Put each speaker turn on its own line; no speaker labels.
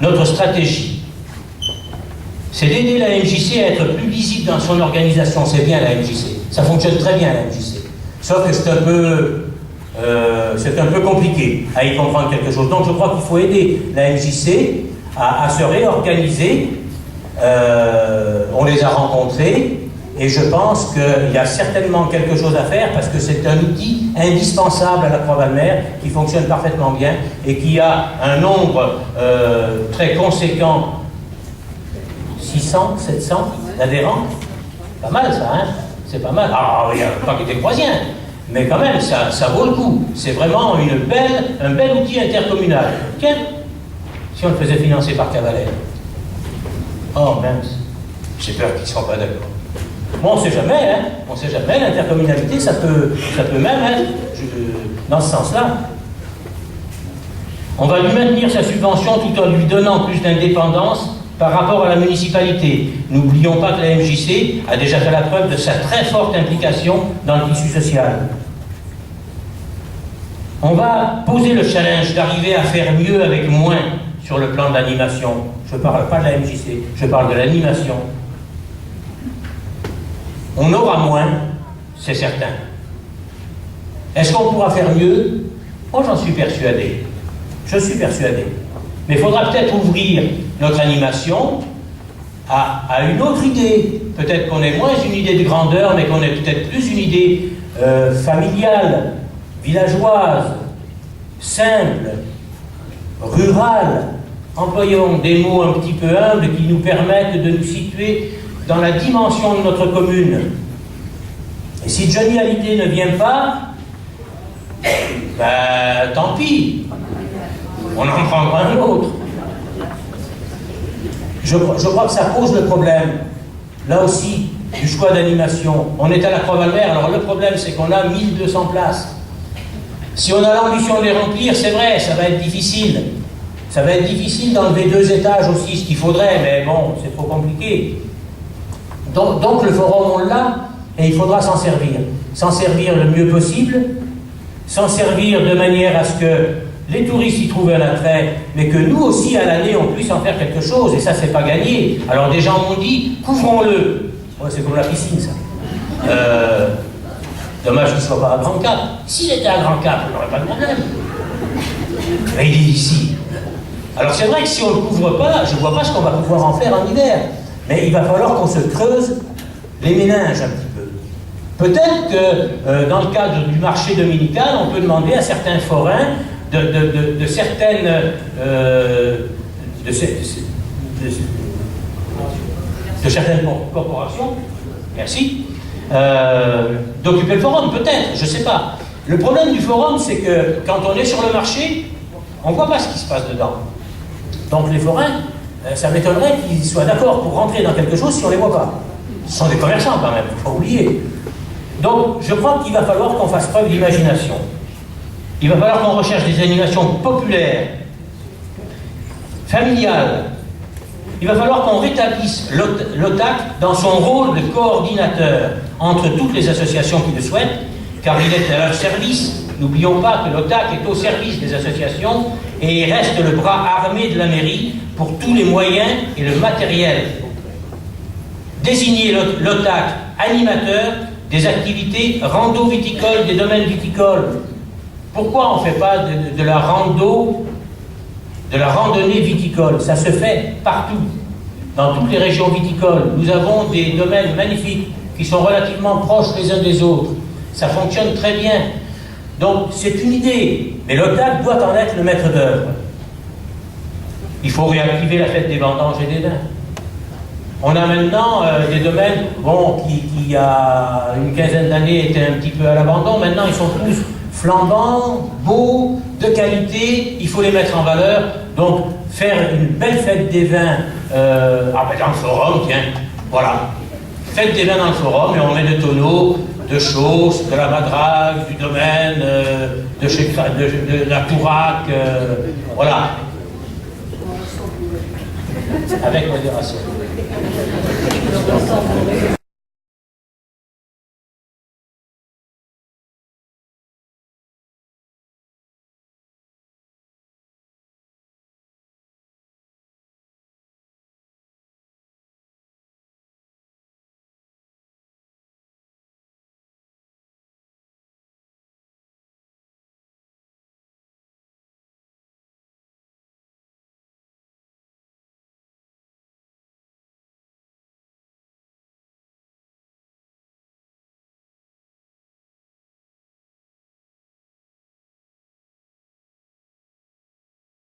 notre stratégie, c'est d'aider la MJC à être plus visible dans son organisation. C'est bien la MJC, ça fonctionne très bien la MJC. Sauf que c'est un peu compliqué à y comprendre quelque chose. Donc je crois qu'il faut aider la MJC à se réorganiser. On les a rencontrés et je pense qu'il y a certainement quelque chose à faire parce que c'est un outil indispensable à la Croix-Valmer qui fonctionne parfaitement bien et qui a un nombre très conséquent, 600, 700 d'adhérents. Pas mal ça, hein? C'est pas mal. Alors, il n'y a pas que des Croisiens, mais quand même, ça vaut le coup. C'est vraiment un bel outil intercommunal. Tiens, si on le faisait financer par Cavalère. Oh mince, j'ai peur qu'ils ne soient pas d'accord. Bon, on ne sait jamais, hein. On ne sait jamais, l'intercommunalité, ça peut même être dans ce sens-là. On va lui maintenir sa subvention tout en lui donnant plus d'indépendance par rapport à la municipalité. N'oublions pas que la MJC a déjà fait la preuve de sa très forte implication dans le tissu social. On va poser le challenge d'arriver à faire mieux avec moins sur le plan de l'animation. Je ne parle pas de la MJC, je parle de l'animation. On aura moins, c'est certain. Est-ce qu'on pourra faire mieux? Moi, j'en suis persuadé. Je suis persuadé. Mais il faudra peut-être ouvrir notre animation à une autre idée. Peut-être qu'on ait moins une idée de grandeur, mais qu'on ait peut-être plus une idée familiale, villageoise, simple, rurale. Employons des mots un petit peu humbles qui nous permettent de nous situer dans la dimension de notre commune. Et si Johnny Hallyday ne vient pas, ben tant pis. On en prendra un autre. Je crois que ça pose le problème, là aussi, du choix d'animation. On est à la Croix-Valmer, alors le problème c'est qu'on a 1200 places. Si on a l'ambition de les remplir, c'est vrai, ça va être difficile. Ça va être difficile d'enlever 2 étages aussi, ce qu'il faudrait, mais bon, c'est trop compliqué. Donc le forum, on l'a, et il faudra s'en servir. S'en servir le mieux possible, s'en servir de manière à ce que les touristes y trouvent un attrait, mais que nous aussi, à l'année, on puisse en faire quelque chose, et ça, c'est pas gagné. Alors des gens m'ont dit, couvrons-le. Ouais, c'est comme la piscine, ça. Dommage qu'il ne soit pas à Grand Cap. S'il était à Grand Cap, on n'aurait pas de problème. Mais il est ici. Alors c'est vrai que si on ne le couvre pas, je ne vois pas ce qu'on va pouvoir en faire en hiver. Mais il va falloir qu'on se creuse les méninges un petit peu. Peut-être que dans le cadre du marché dominical, on peut demander à certains forains de certaines corporations, merci, d'occuper le forum, peut-être, je ne sais pas. Le problème du forum, c'est que quand on est sur le marché, on ne voit pas ce qui se passe dedans. Donc les forains, ça m'étonnerait qu'ils soient d'accord pour rentrer dans quelque chose si on ne les voit pas. Ce sont des commerçants quand même, il ne faut pas oublier. Donc je crois qu'il va falloir qu'on fasse preuve d'imagination. Il va falloir qu'on recherche des animations populaires, familiales. Il va falloir qu'on rétablisse l'OTAC dans son rôle de coordinateur entre toutes les associations qui le souhaitent, car il est à leur service. N'oublions pas que l'OTAC est au service des associations et il reste le bras armé de la mairie pour tous les moyens et le matériel. Désigner l'OTAC animateur des activités rando-viticoles, des domaines viticoles. Pourquoi on ne fait pas de la randonnée viticole? Ça se fait partout, dans toutes les régions viticoles. Nous avons des domaines magnifiques qui sont relativement proches les uns des autres. Ça fonctionne très bien. Donc c'est une idée, mais l'OTAC doit en être le maître d'œuvre. Il faut réactiver la fête des vendanges et des vins. On a maintenant des domaines qui il y a une quinzaine d'années étaient un petit peu à l'abandon. Maintenant ils sont tous flambants, beaux, de qualité, il faut les mettre en valeur. Donc faire une belle fête des vins dans le forum, tiens, voilà. Fête des vins dans le forum et on met des tonneaux de Chausse, de la Madrague, du domaine, de la Tourac, voilà. Avec modération.